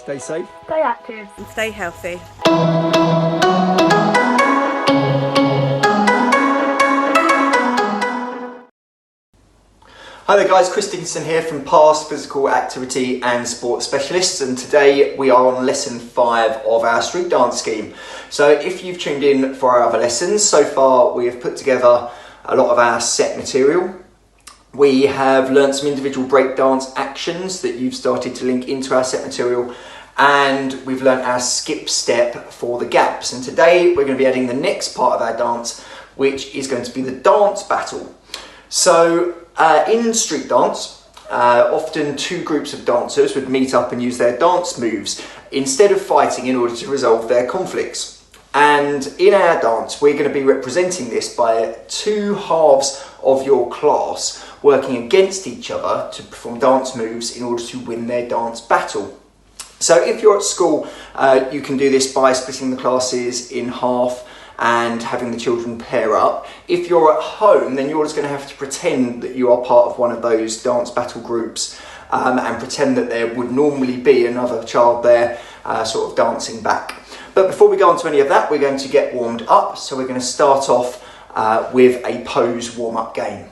Stay safe. Stay active. And stay healthy. Hi there guys, Chris Dickinson here from Past Physical Activity and Sports Specialists, and today we are on lesson 5 of our street dance scheme. So if you've tuned in for our other lessons, so far we have put together a lot of our set material. We have learned some individual breakdance actions that you've started to link into our set material, and we've learned our skip step for the gaps. And today we're going to be adding the next part of our dance, which is going to be the dance battle. So in street dance, often two groups of dancers would meet up and use their dance moves instead of fighting in order to resolve their conflicts. And in our dance, we're going to be representing this by two halves of your class working against each other to perform dance moves in order to win their dance battle. So if you're at school, you can do this by splitting the classes in half and having the children pair up. If you're at home, then you're just going to have to pretend that you are part of one of those dance battle groups and pretend that there would normally be another child there sort of dancing back. But before we go on to any of that, we're going to get warmed up. So we're going to start off with a pose warm-up game.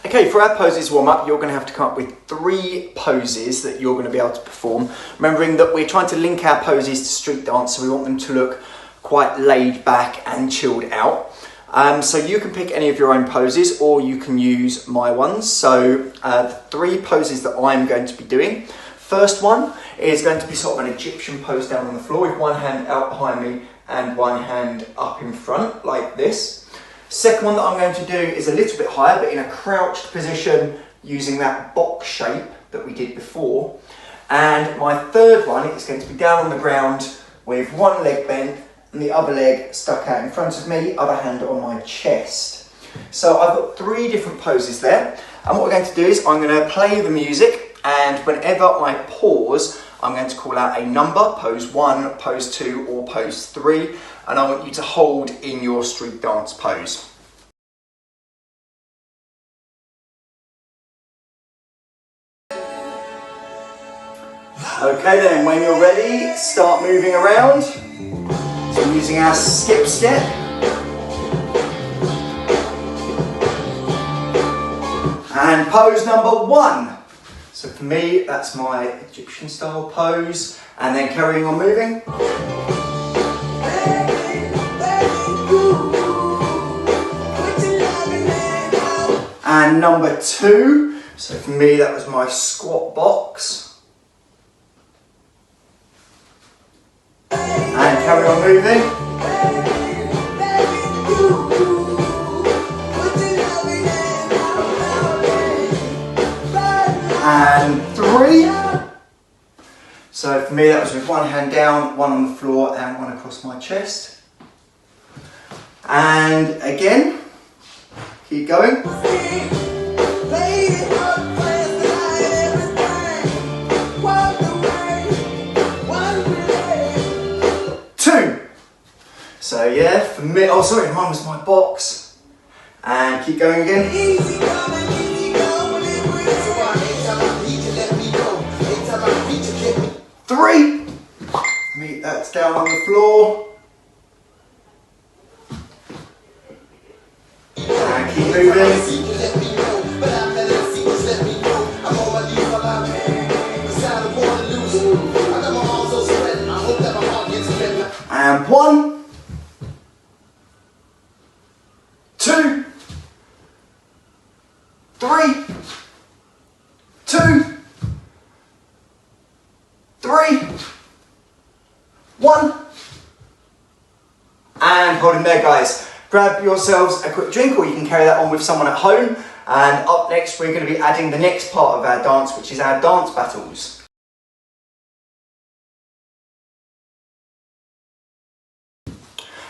Okay, for our poses warm-up, you're going to have to come up with 3 poses that you're going to be able to perform. Remembering that we're trying to link our poses to street dance, so we want them to look quite laid back and chilled out. So you can pick any of your own poses, or you can use my ones. So the 3 poses that I'm going to be doing. First one is going to be sort of an Egyptian pose down on the floor with one hand out behind me and one hand up in front, like this. Second one that I'm going to do is a little bit higher, but in a crouched position using that box shape that we did before. And my third one is going to be down on the ground with one leg bent and the other leg stuck out in front of me, other hand on my chest. So I've got 3 different poses there. And what we're going to do is I'm going to play the music, and whenever I pause, I'm going to call out a number, pose 1, pose 2, or pose 3, and I want you to hold in your street dance pose. Okay then, when you're ready, start moving around. So I'm using our skip step. And pose number 1. So for me, that's my Egyptian style pose, and then carrying on moving. And number 2, so for me that was my squat box. And carry on moving. And 3. So for me that was with one hand down, one on the floor and one across my chest. And again, keep going. 2. So yeah, for me, oh sorry, mine was my box. And keep going again. 3. Meet that's down on the floor. And keep moving. And 1, 2, 3, 2, 3, 1, and holding there guys. Grab yourselves a quick drink, or you can carry that on with someone at home. And up next we're going to be adding the next part of our dance, which is our dance battles.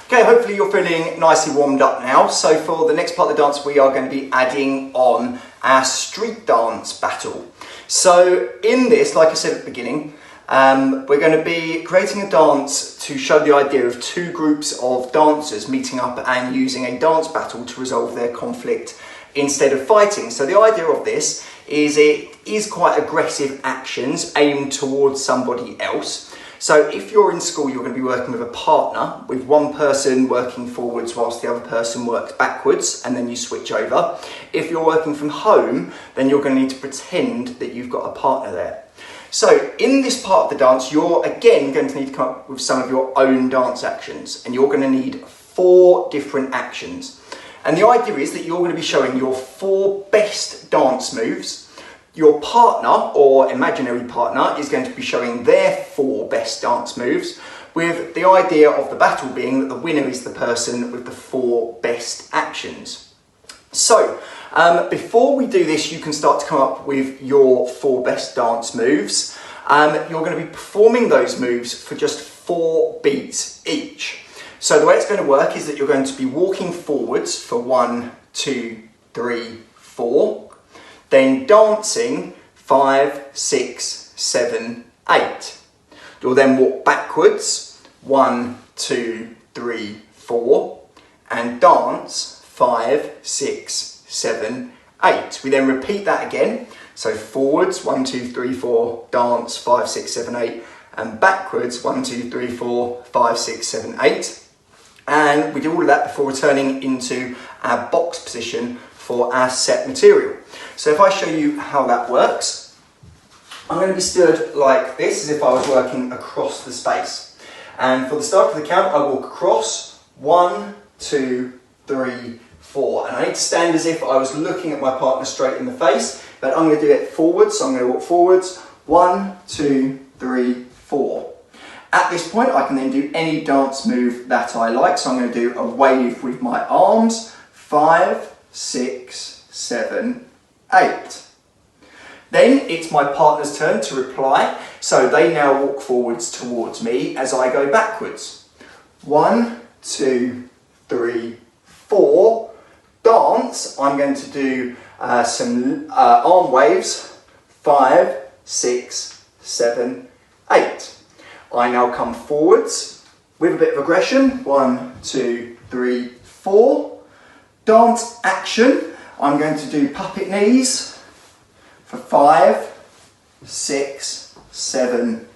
Okay, hopefully you're feeling nicely warmed up now. So for the next part of the dance, we are going to be adding on our street dance battle. So in this, like I said at the beginning, we're going to be creating a dance to show the idea of 2 groups of dancers meeting up and using a dance battle to resolve their conflict instead of fighting. So the idea of this is it is quite aggressive actions aimed towards somebody else. So if you're in school, you're going to be working with a partner, with one person working forwards whilst the other person works backwards, and then you switch over. If you're working from home, then you're going to need to pretend that you've got a partner there. So in this part of the dance, you're again going to need to come up with some of your own dance actions, and you're going to need 4 different actions. And the idea is that you're going to be showing your 4 best dance moves. Your partner, or imaginary partner, is going to be showing their 4 best dance moves, with the idea of the battle being that the winner is the person with the 4 best actions. So, before we do this, you can start to come up with your 4 best dance moves. You're going to be performing those moves for just 4 beats each. So the way it's going to work is that you're going to be walking forwards for 1, 2, 3, 4. Then dancing 5, 6, 7, 8. You'll then walk backwards 1, 2, 3, 4 and dance 5, 6, 7, 8. We then repeat that again. So forwards 1, 2, 3, 4, dance 5, 6, 7, 8 and backwards 1, 2, 3, 4, 5, 6, 7, 8. And we do all of that before returning into our box position for our set material. So if I show you how that works, I'm going to be stood like this, as if I was working across the space. And for the start of the count, I walk across 1, 2, 3, 4. And I need to stand as if I was looking at my partner straight in the face, but I'm going to do it forwards. So I'm going to walk forwards 1, 2, 3, 4. At this point, I can then do any dance move that I like. So I'm going to do a wave with my arms, 5, 6, 7, 8. Then it's my partner's turn to reply. So they now walk forwards towards me as I go backwards. 1, 2, 3, 4. Dance, I'm going to do some arm waves, 5, 6, 7, 8. I now come forwards with a bit of aggression, 1, 2, 3, 4. Dance action, I'm going to do puppet knees for 5, 6, 7,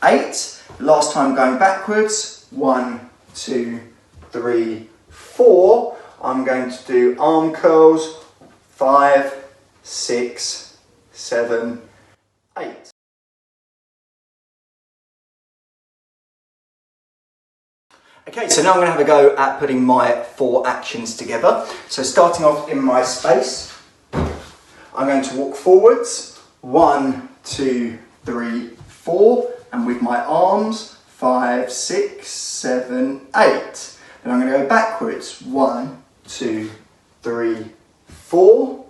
8. Last time going backwards, 1, 2, 3, 4. I'm going to do arm curls, 5, 6, 7, 8. Okay, so now I'm going to have a go at putting my 4 actions together. So starting off in my space, I'm going to walk forwards, 1, 2, 3, 4, and with my arms, 5, 6, 7, 8. Then I'm going to go backwards, 1, 2, 3, 4,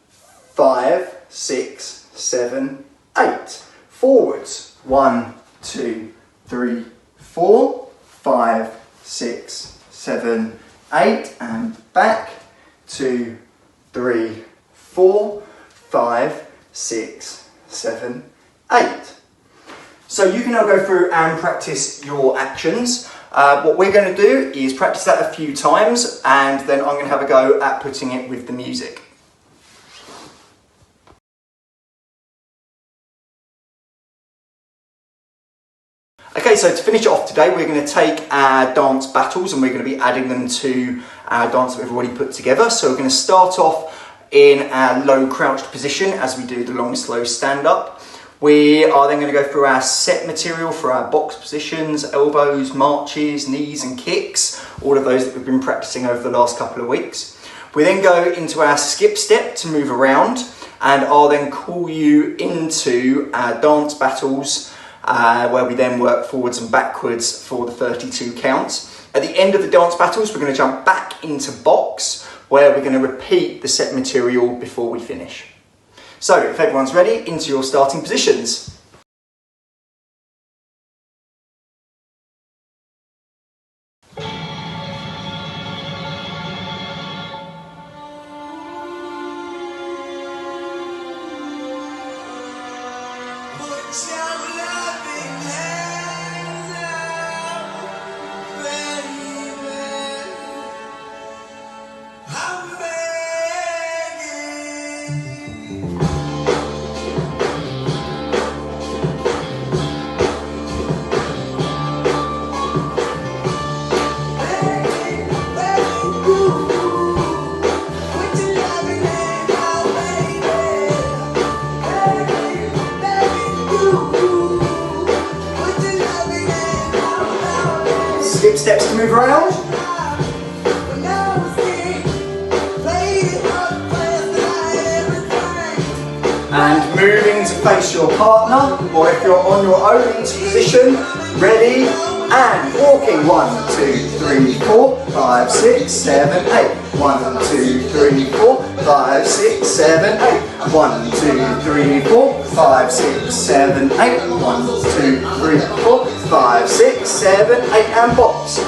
5, 6, 7, 8. Forwards, 1, 2, 3, 4, 5, 6, 7, 8, and back, 2, 3, 4, 5, 6, 7, 8. So you can now go through and practice your actions. What we're going to do is practice that a few times, and then I'm going to have a go at putting it with the music. Okay, so to finish off today, we're going to take our dance battles and we're going to be adding them to our dance that we've already put together. So we're going to start off in our low crouched position as we do the long slow stand up. We are then going to go through our set material for our box positions, elbows, marches, knees and kicks, all of those that we've been practicing over the last couple of weeks. We then go into our skip step to move around, and I'll then call you into our dance battles where we then work forwards and backwards for the 32 counts. At the end of the dance battles, we're going to jump back into box where we're going to repeat the set material before we finish. So if everyone's ready, into your starting positions. I'm begging. steps to move around. And moving to face your partner, or if you're on your own position, ready, and walking. 1, 2, 3, 4, 5, 6, 7, 8. 1, 2, 3, 4, 5, 6, 7, 8. 1, 2, 3, 4, 5, 6, 7, 8. 1, 2, 3, 4, 5, 6, 7, 8, and box.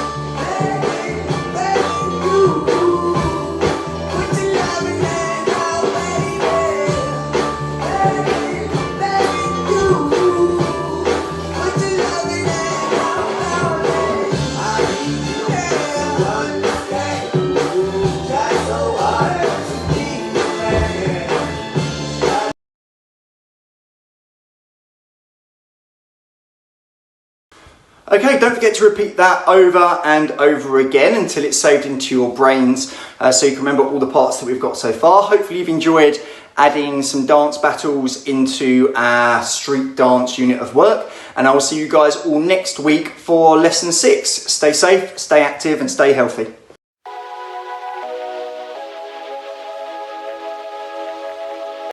Okay, don't forget to repeat that over and over again until it's saved into your brains so you can remember all the parts that we've got so far. Hopefully you've enjoyed adding some dance battles into our street dance unit of work, and I will see you guys all next week for lesson 6. Stay safe, stay active and stay healthy.